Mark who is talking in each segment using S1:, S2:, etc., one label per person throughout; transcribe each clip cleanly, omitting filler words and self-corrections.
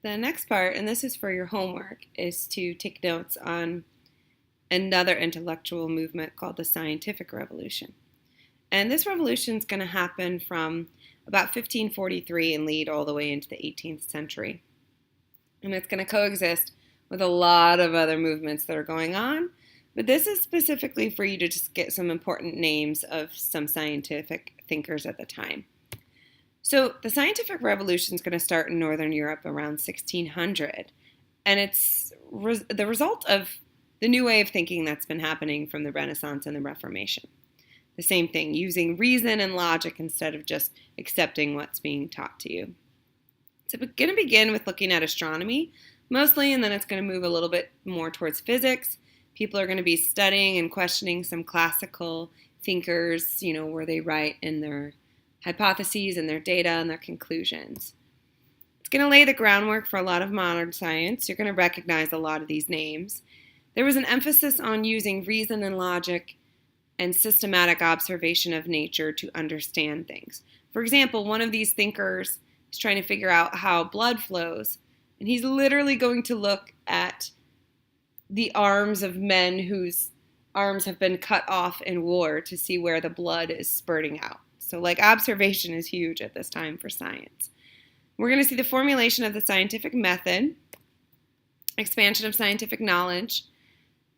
S1: The next part, and this is for your homework, is to take notes on another intellectual movement called the Scientific Revolution. And this revolution is going to happen from about 1543 and lead all the way into the 18th century. And it's going to coexist with a lot of other movements that are going on. But this is specifically for you to just get some important names of some scientific thinkers at the time. So the scientific revolution is going to start in Northern Europe around 1600, and it's the result of the new way of thinking that's been happening from the Renaissance and the Reformation. The same thing, using reason and logic instead of just accepting what's being taught to you. So we're going to begin with looking at astronomy, mostly, and then it's going to move a little bit more towards physics. People are going to be studying and questioning some classical thinkers, where they write in their hypotheses and their data and their conclusions. It's going to lay the groundwork for a lot of modern science. You're going to recognize a lot of these names. There was an emphasis on using reason and logic and systematic observation of nature to understand things. For example, one of these thinkers is trying to figure out how blood flows, and he's literally going to look at the arms of men whose arms have been cut off in war to see where the blood is spurting out. So observation is huge at this time for science. We're going to see the formulation of the scientific method, expansion of scientific knowledge,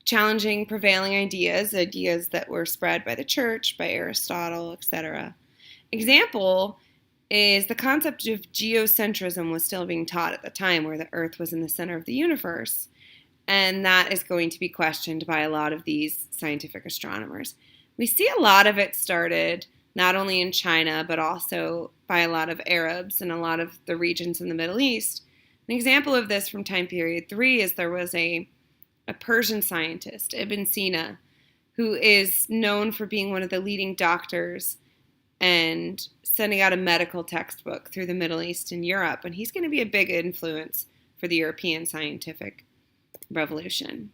S1: challenging prevailing ideas that were spread by the church, by Aristotle, etc. Example is the concept of geocentrism was still being taught at the time, where the Earth was in the center of the universe. And that is going to be questioned by a lot of these scientific astronomers. We see a lot of it started not only in China, but also by a lot of Arabs and a lot of the regions in the Middle East. An example of this from time period 3 is there was a Persian scientist, Ibn Sina, who is known for being one of the leading doctors and sending out a medical textbook through the Middle East and Europe. And he's going to be a big influence for the European scientific revolution.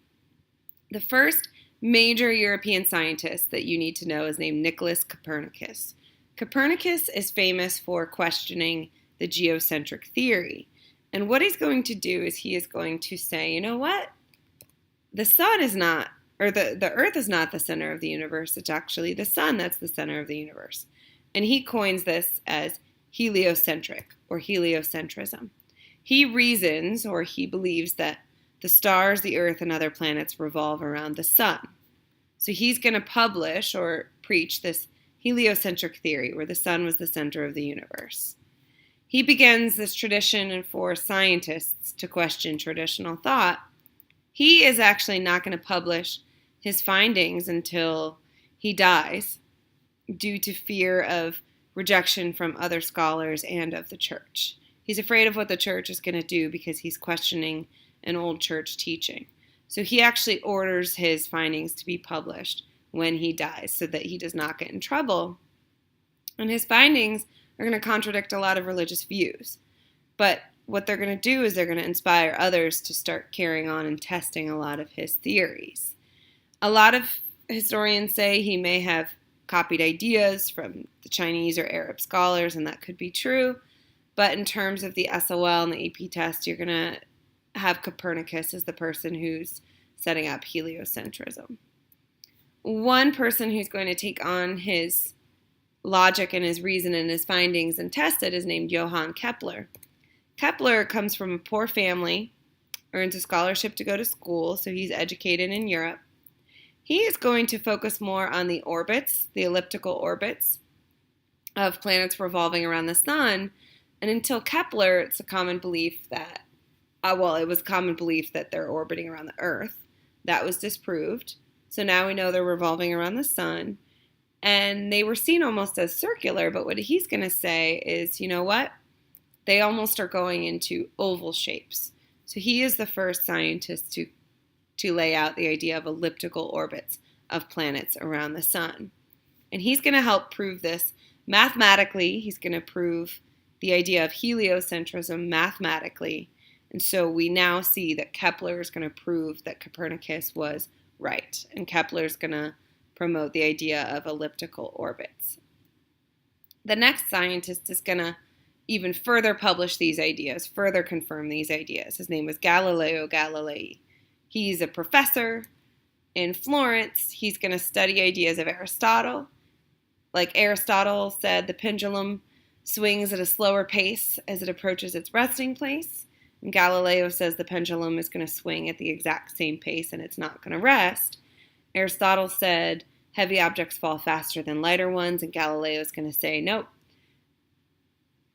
S1: The first major European scientist that you need to know is named Nicholas Copernicus. Copernicus is famous for questioning the geocentric theory. And what he's going to do is he is going to say, you know what? The sun is not, or the earth is not the center of the universe. It's actually the sun that's the center of the universe. And he coins this as heliocentric or heliocentrism. He reasons, or he believes, that the stars, the earth, and other planets revolve around the sun. So he's going to publish or preach this heliocentric theory where the sun was the center of the universe. He begins this tradition for scientists to question traditional thought. He is actually not going to publish his findings until he dies due to fear of rejection from other scholars and of the church. He's afraid of what the church is going to do because he's questioning an old church teaching. So he actually orders his findings to be published when he dies so that he does not get in trouble. And his findings are going to contradict a lot of religious views. But what they're going to do is they're going to inspire others to start carrying on and testing a lot of his theories. A lot of historians say he may have copied ideas from the Chinese or Arab scholars, and that could be true. But in terms of the SOL and the AP test, you're going to have Copernicus as the person who's setting up heliocentrism. One person who's going to take on his logic and his reason and his findings and test it is named Johann Kepler. Kepler comes from a poor family, earns a scholarship to go to school, so he's educated in Europe. He is going to focus more on the orbits, the elliptical orbits of planets revolving around the sun. And until Kepler, it's a common belief that, it was a common belief that they're orbiting around the Earth. That was disproved. So now we know they're revolving around the sun. And they were seen almost as circular, but what he's going to say is, you know what? They almost are going into oval shapes. So he is the first scientist to lay out the idea of elliptical orbits of planets around the sun. And he's going to help prove this mathematically. He's going to prove the idea of heliocentrism mathematically. And so we now see that Kepler is going to prove that Copernicus was right. And Kepler is going to promote the idea of elliptical orbits. The next scientist is going to even further push these ideas, further confirm these ideas. His name was Galileo Galilei. He's a professor in Florence. He's going to study ideas of Aristotle. Like Aristotle said, the pendulum swings at a slower pace as it approaches its resting place. And Galileo says the pendulum is going to swing at the exact same pace and it's not going to rest. Aristotle said heavy objects fall faster than lighter ones, and Galileo is going to say, nope,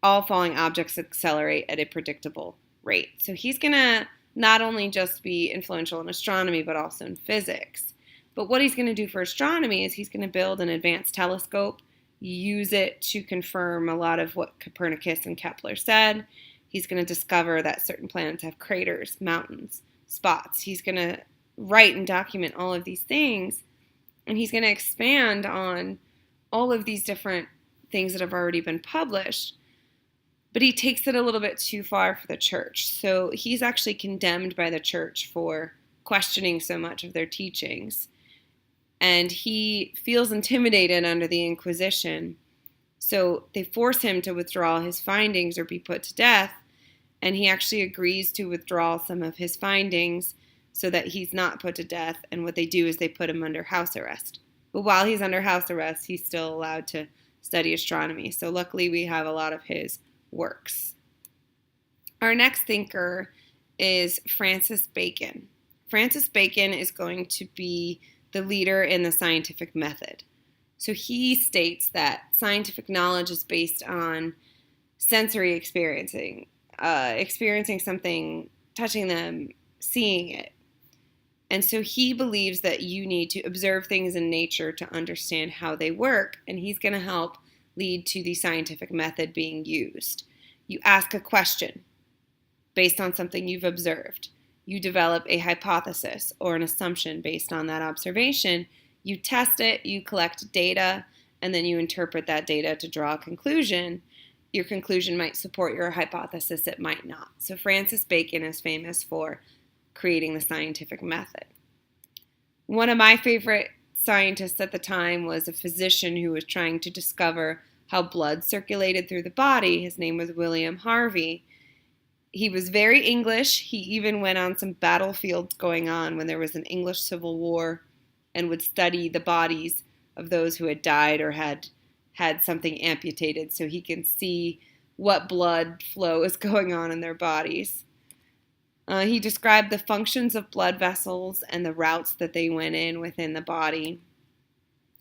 S1: all falling objects accelerate at a predictable rate. So he's going to not only just be influential in astronomy, but also in physics. But what he's going to do for astronomy is he's going to build an advanced telescope, use it to confirm a lot of what Copernicus and Kepler said. He's going to discover that certain planets have craters, mountains, spots. He's going to write and document all of these things, and he's going to expand on all of these different things that have already been published. But he takes it a little bit too far for the church. So he's actually condemned by the church for questioning so much of their teachings. And he feels intimidated under the Inquisition. So they force him to withdraw his findings or be put to death. And he actually agrees to withdraw some of his findings so that he's not put to death. And what they do is they put him under house arrest. But while he's under house arrest, he's still allowed to study astronomy. So luckily we have a lot of his works. Our next thinker is Francis Bacon. Francis Bacon is going to be the leader in the scientific method. So he states that scientific knowledge is based on sensory experiencing something, touching them, seeing it. And so he believes that you need to observe things in nature to understand how they work, and he's going to help lead to the scientific method being used. You ask a question based on something you've observed. You develop a hypothesis or an assumption based on that observation. You test it, you collect data, and then you interpret that data to draw a conclusion. Your conclusion might support your hypothesis, it might not. So Francis Bacon is famous for creating the scientific method. One of my favorite scientists at the time was a physician who was trying to discover how blood circulated through the body. His name was William Harvey. He was very English. He even went on some battlefields going on when there was an English Civil War and would study the bodies of those who had died or had something amputated so he can see what blood flow is going on in their bodies. He described the functions of blood vessels and the routes that they went in within the body.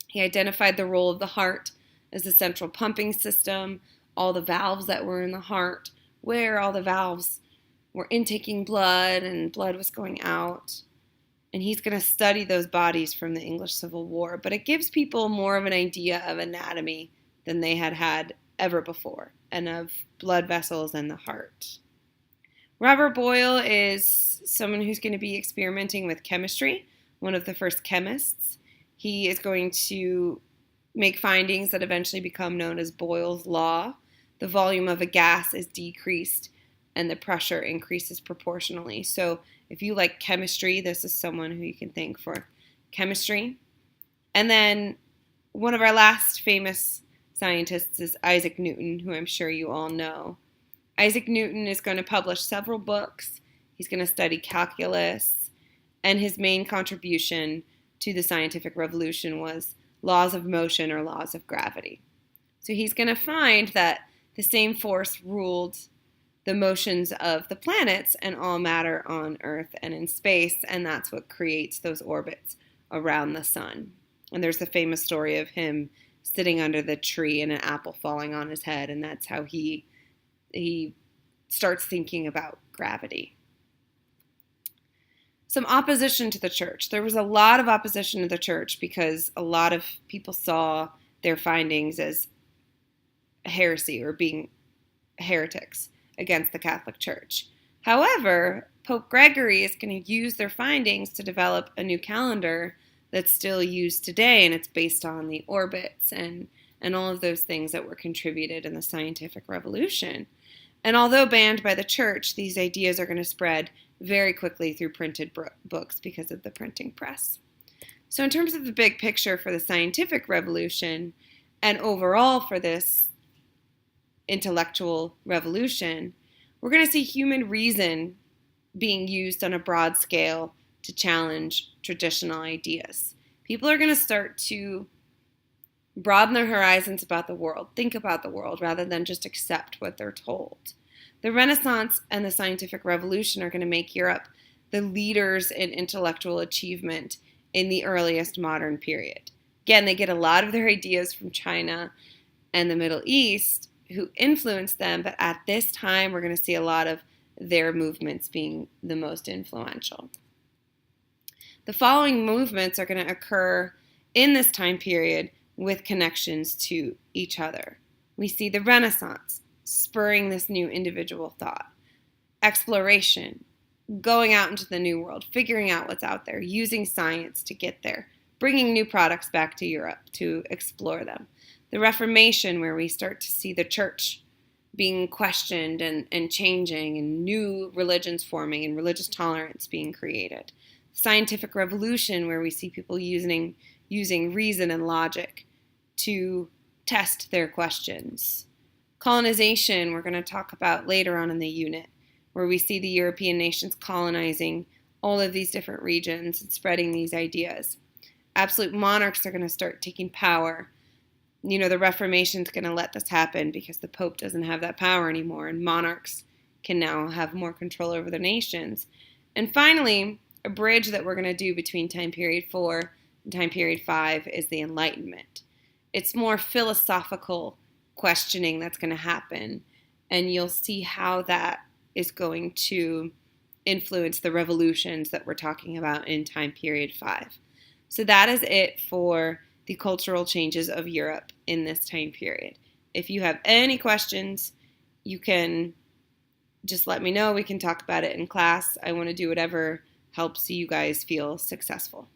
S1: He identified the role of the heart as the central pumping system, all the valves that were in the heart, where all the valves were intaking blood and blood was going out. And he's going to study those bodies from the English Civil War. But it gives people more of an idea of anatomy than they had ever before, and of blood vessels and the heart. Robert Boyle is someone who's going to be experimenting with chemistry, one of the first chemists. He is going to make findings that eventually become known as Boyle's Law. The volume of a gas is decreased and the pressure increases proportionally. So if you like chemistry, this is someone who you can thank for chemistry. And then one of our last famous scientists is Isaac Newton, who I'm sure you all know. Isaac Newton is going to publish several books. He's going to study calculus, and his main contribution to the scientific revolution was laws of motion or laws of gravity. So he's going to find that the same force ruled the motions of the planets and all matter on Earth and in space, and that's what creates those orbits around the sun. And there's the famous story of him sitting under the tree and an apple falling on his head, and that's how he starts thinking about gravity. Some opposition to the church. There was a lot of opposition to the church because a lot of people saw their findings as heresy or being heretics against the Catholic Church. However, Pope Gregory is going to use their findings to develop a new calendar that's still used today, and it's based on the orbits and all of those things that were contributed in the scientific revolution. And although banned by the church, these ideas are going to spread very quickly through printed books because of the printing press. So in terms of the big picture for the scientific revolution and overall for this intellectual revolution, we're going to see human reason being used on a broad scale to challenge traditional ideas. People are going to start to broaden their horizons about the world, think about the world, rather than just accept what they're told. The Renaissance and the scientific revolution are going to make Europe the leaders in intellectual achievement in the earliest modern period. Again, they get a lot of their ideas from China and the Middle East, who influenced them, but at this time, we're going to see a lot of their movements being the most influential. The following movements are going to occur in this time period with connections to each other. We see the Renaissance spurring this new individual thought, exploration, going out into the new world, figuring out what's out there, using science to get there, bringing new products back to Europe to explore them. The Reformation, where we start to see the church being questioned and changing, and new religions forming and religious tolerance being created. Scientific revolution, where we see people using reason and logic to test their questions. Colonization, we're going to talk about later on in the unit, where we see the European nations colonizing all of these different regions and spreading these ideas. Absolute monarchs are going to start taking power. The Reformation's going to let this happen because the Pope doesn't have that power anymore, and monarchs can now have more control over their nations. And finally, a bridge that we're going to do between time period 4 and time period 5 is the Enlightenment. It's more philosophical questioning that's going to happen, and you'll see how that is going to influence the revolutions that we're talking about in time period 5. So that is it for the cultural changes of Europe in this time period. If you have any questions, you can just let me know. We can talk about it in class. I want to do whatever helps you guys feel successful.